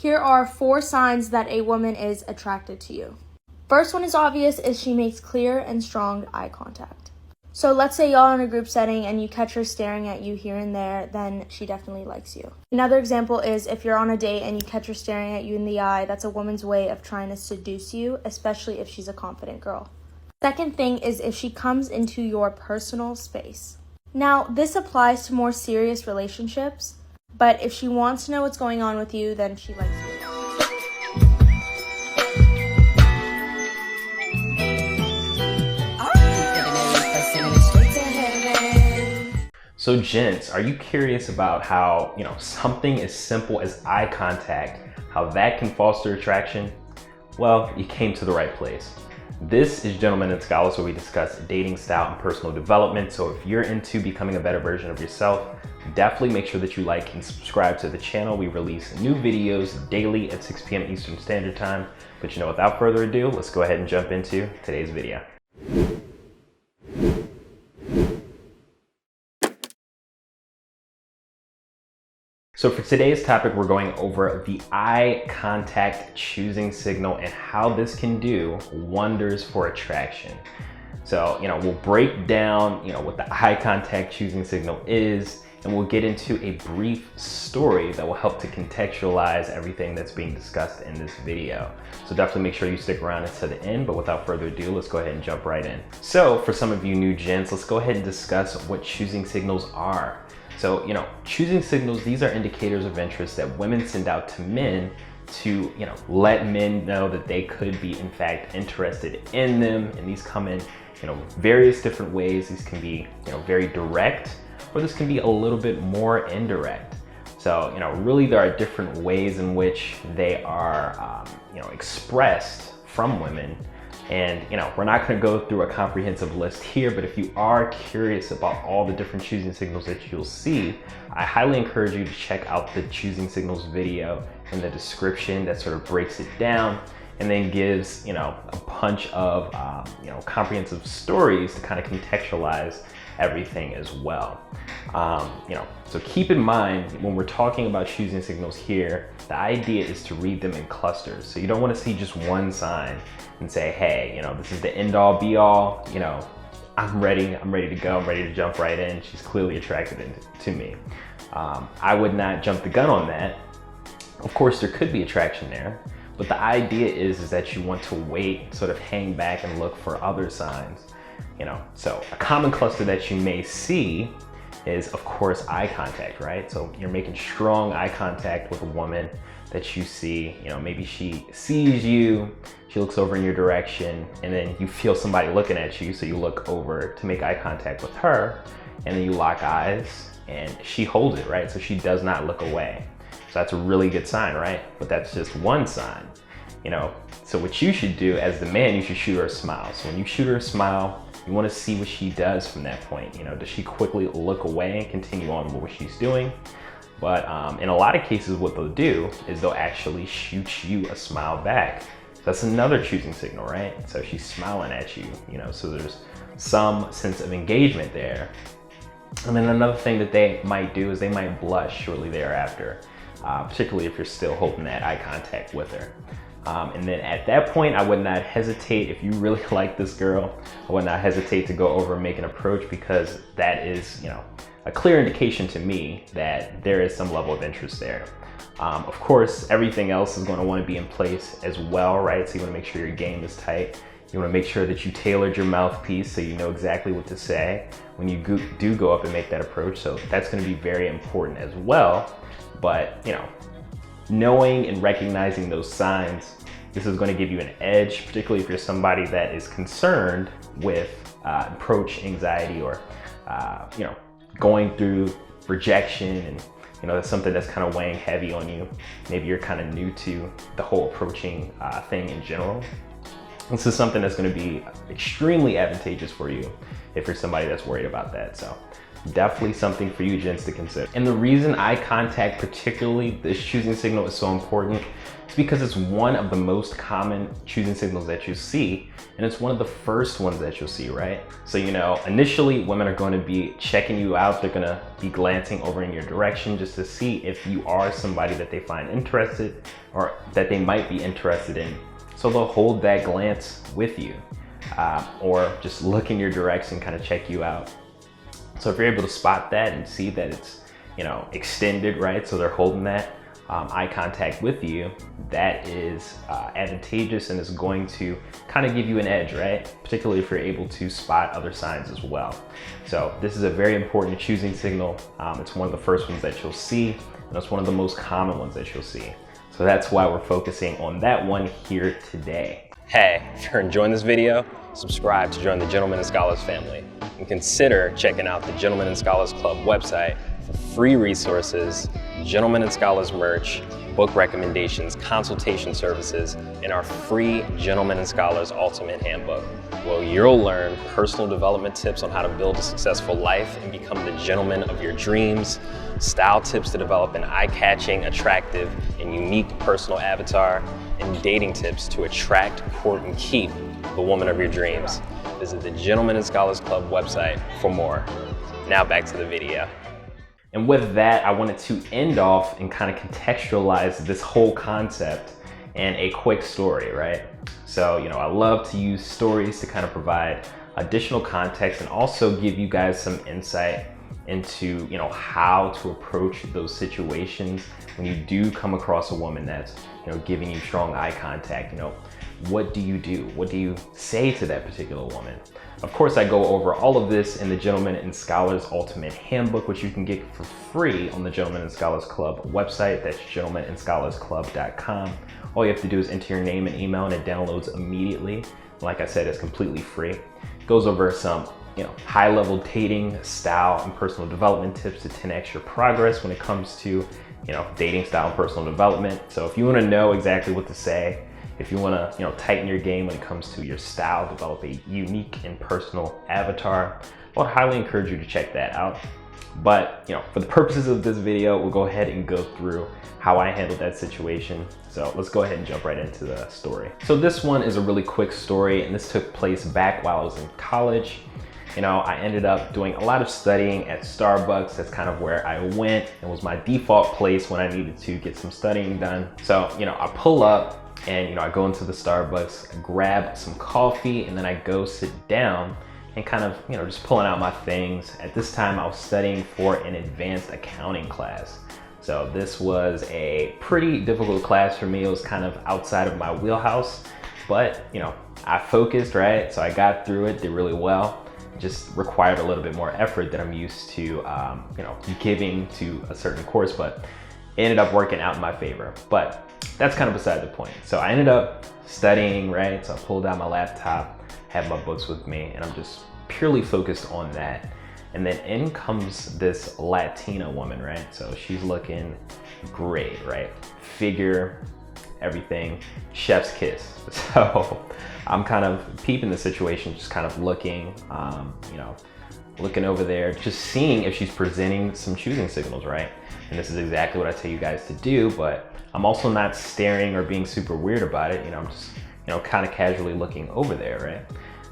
Here are 4 signs that a woman is attracted to you. First one is obvious, is she makes clear and strong eye contact. So let's say y'all are in a group setting and you catch her staring at you here and there, then she definitely likes you. Another example is if you're on a date and you catch her staring at you in the eye, that's a woman's way of trying to seduce you, especially if she's a confident girl. Second thing is if she comes into your personal space. Now, this applies to more serious relationships, but if she wants to know what's going on with you, then she likes you. So gents, are you curious about how, something as simple as eye contact, how that can foster attraction? Well, you came to the right place. This is Gentlemen and Scholars, where we discuss dating style and personal development. So if you're into becoming a better version of yourself, definitely make sure that you like and subscribe to the channel. We release new videos daily at 6 p.m. Eastern Standard Time. But without further ado, let's go ahead and jump into today's video. So for today's topic, we're going over the eye contact choosing signal and how this can do wonders for attraction. So, we'll break down, what the eye contact choosing signal is, and we'll get into a brief story that will help to contextualize everything that's being discussed in this video. So definitely make sure you stick around until the end, but without further ado, let's go ahead and jump right in. So for some of you new gents, let's go ahead and discuss what choosing signals are. So, choosing signals, these are indicators of interest that women send out to men to, let men know that they could be, in fact, interested in them. And these come in, various different ways. These can be, very direct, or this can be a little bit more indirect. So, really there are different ways in which they are, expressed from women. And we're not going to go through a comprehensive list here, but if you are curious about all the different choosing signals that you'll see, I highly encourage you to check out the choosing signals video in the description that sort of breaks it down and then gives a bunch of comprehensive stories to kind of contextualize everything as well. So keep in mind when we're talking about choosing signals here, the idea is to read them in clusters. So you don't want to see just one sign and say, hey, this is the end all be all, I'm ready to go, I'm ready to jump right in. She's clearly attracted to me. I would not jump the gun on that. Of course, there could be attraction there, but the idea is that you want to wait, sort of hang back and look for other signs. So a common cluster that you may see is, of course, eye contact, right? So you're making strong eye contact with a woman that you see, maybe she sees you, she looks over in your direction, and then you feel somebody looking at you, so you look over to make eye contact with her, and then you lock eyes, and she holds it, right? So she does not look away. So that's a really good sign, right? But that's just one sign, So what you should do as the man, you should shoot her a smile. So when you shoot her a smile, you want to see what she does from that point. Does she quickly look away and continue on with what she's doing? But in a lot of cases, what they'll do is they'll actually shoot you a smile back. So that's another choosing signal, right? So she's smiling at you, so there's some sense of engagement there. And then another thing that they might do is they might blush shortly thereafter, particularly if you're still holding that eye contact with her. And then at that point, I would not hesitate. If you really like this girl, I would not hesitate to go over and make an approach, because that is, a clear indication to me that there is some level of interest there. Of course, everything else is going to want to be in place as well, right? So you want to make sure your game is tight. You want to make sure that you tailored your mouthpiece so you know exactly what to say when you do go up and make that approach. So that's going to be very important as well. But, knowing and recognizing those signs, this is going to give you an edge, particularly if you're somebody that is concerned with approach anxiety or, going through rejection, and that's something that's kind of weighing heavy on you. Maybe you're kind of new to the whole approaching thing in general. This is something that's going to be extremely advantageous for you if you're somebody that's worried about that. So definitely something for you gents to consider. And the reason eye contact, particularly this choosing signal, is so important. It's because it's one of the most common choosing signals that you see, and it's one of the first ones that you'll see, right? So, initially women are going to be checking you out. They're going to be glancing over in your direction just to see if you are somebody that they find interested or that they might be interested in. So they'll hold that glance with you, or just look in your direction, kind of check you out. So if you're able to spot that and see that it's, extended, right? So they're holding that eye contact with you, that is advantageous and is going to kind of give you an edge, right? Particularly if you're able to spot other signs as well. So this is a very important choosing signal. It's one of the first ones that you'll see, and it's one of the most common ones that you'll see. So that's why we're focusing on that one here today. Hey, if you're enjoying this video, subscribe to join the Gentlemen and Scholars family, and consider checking out the Gentlemen and Scholars Club website for free resources, Gentlemen and Scholars merch, book recommendations, consultation services, and our free Gentlemen and Scholars Ultimate Handbook, where you'll learn personal development tips on how to build a successful life and become the gentleman of your dreams, style tips to develop an eye-catching, attractive, and unique personal avatar, and dating tips to attract, court, and keep the woman of your dreams. Visit the Gentlemen and Scholars Club website for more. Now back to the video. And with that, I wanted to end off and kind of contextualize this whole concept in a quick story, right? So, I love to use stories to kind of provide additional context and also give you guys some insight into, how to approach those situations when you do come across a woman that's, giving you strong eye contact. What do you do? What do you say to that particular woman? Of course, I go over all of this in the Gentlemen and Scholars Ultimate Handbook, which you can get for free on the Gentlemen and Scholars Club website. That's gentlemenandscholarsclub.com. All you have to do is enter your name and email, and it downloads immediately. Like I said, it's completely free. It goes over some high-level dating, style, and personal development tips to 10x your progress when it comes to dating, style, and personal development. So if you want to know exactly what to say, if you want to tighten your game when it comes to your style, develop a unique and personal avatar, I would highly encourage you to check that out. But for the purposes of this video, we'll go ahead and go through how I handled that situation. So let's go ahead and jump right into the story. So this one is a really quick story, and this took place back while I was in college. I ended up doing a lot of studying at Starbucks. That's kind of where I went. It was my default place when I needed to get some studying done. So, I pull up and, I go into the Starbucks, grab some coffee, and then I go sit down and kind of, just pulling out my things. At this time, I was studying for an advanced accounting class. So this was a pretty difficult class for me. It was kind of outside of my wheelhouse, but, I focused, right? So I got through it, did really well. Just required a little bit more effort than I'm used to, giving to a certain course, but it ended up working out in my favor. But that's kind of beside the point. So I ended up studying, right? So I pulled out my laptop, have my books with me, and I'm just purely focused on that. And then in comes this Latina woman, right? So she's looking great, right? Figure, everything, chef's kiss. So I'm kind of peeping the situation, just kind of looking, looking over there, just seeing if she's presenting some choosing signals, right? And this is exactly what I tell you guys to do, but I'm also not staring or being super weird about it. I'm just, kind of casually looking over there, right?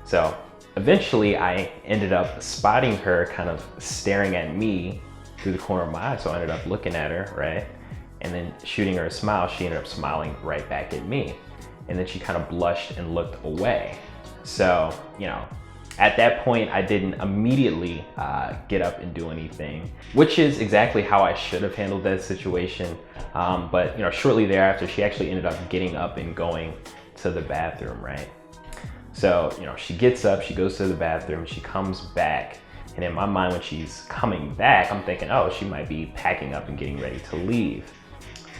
So eventually I ended up spotting her kind of staring at me through the corner of my eye. So I ended up looking at her, right? And then shooting her a smile. She ended up smiling right back at me. And then she kind of blushed and looked away. So, at that point, I didn't immediately get up and do anything, which is exactly how I should have handled that situation. But shortly thereafter, she actually ended up getting up and going to the bathroom, right? So, she gets up, she goes to the bathroom, she comes back. And in my mind, when she's coming back, I'm thinking, oh, she might be packing up and getting ready to leave.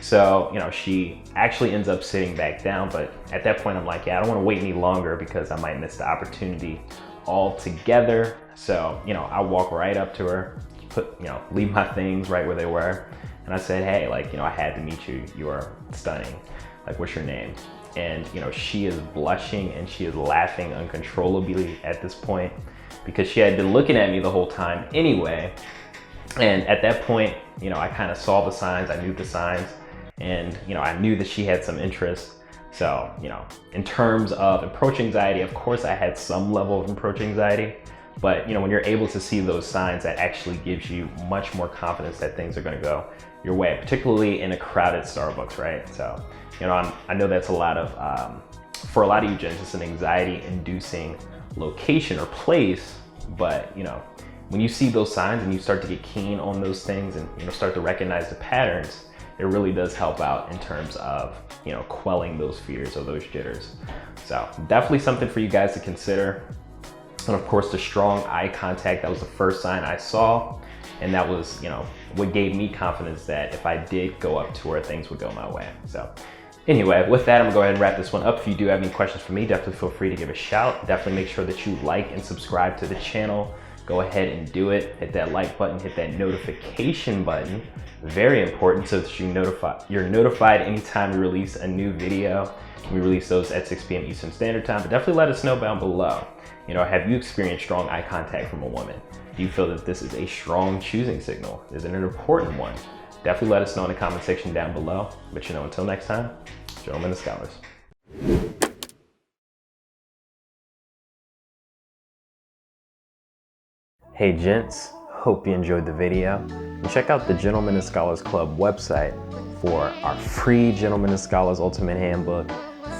So, she actually ends up sitting back down, but at that point I'm like, yeah, I don't want to wait any longer because I might miss the opportunity altogether. So, I walk right up to her, leave my things right where they were. And I said, hey, I had to meet you. You are stunning. What's your name? And, she is blushing and she is laughing uncontrollably at this point because she had been looking at me the whole time anyway. And at that point, I kind of saw the signs, I knew the signs. and I knew that she had some interest. So, in terms of approach anxiety, of course I had some level of approach anxiety, but when you're able to see those signs, that actually gives you much more confidence that things are going to go your way, particularly in a crowded Starbucks, right? So, I know that's a lot of, for a lot of you gents, it's an anxiety inducing location or place, but when you see those signs and you start to get keen on those things and start to recognize the patterns, it really does help out in terms of quelling those fears or those jitters. So definitely something for you guys to consider. And of course, the strong eye contact, that was the first sign I saw, and that was what gave me confidence that if I did go up to her, things would go my way. So anyway, with that, I'm gonna go ahead and wrap this one up. If you do have any questions for me, definitely feel free to give a shout. Definitely make sure that you like and subscribe to the channel. Go ahead and do it. Hit that like button, hit that notification button. Very important, so that you're notified anytime we release a new video. We release those at 6 p.m. Eastern Standard Time, but definitely let us know down below. Have you experienced strong eye contact from a woman? Do you feel that this is a strong choosing signal? Is it an important one? Definitely let us know in the comment section down below. But until next time, gentlemen and scholars. Hey gents, hope you enjoyed the video. And check out the Gentlemen and Scholars Club website for our free Gentlemen and Scholars Ultimate Handbook,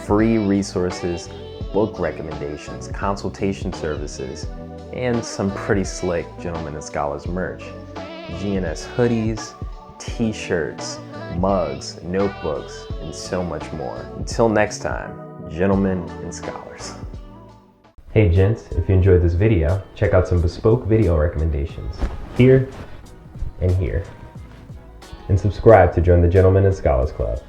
free resources, book recommendations, consultation services, and some pretty slick Gentlemen and Scholars merch. GNS hoodies, t-shirts, mugs, notebooks, and so much more. Until next time, gentlemen and scholars. Hey gents, if you enjoyed this video, check out some bespoke video recommendations here and here. And subscribe to join the Gentlemen and Scholars Club.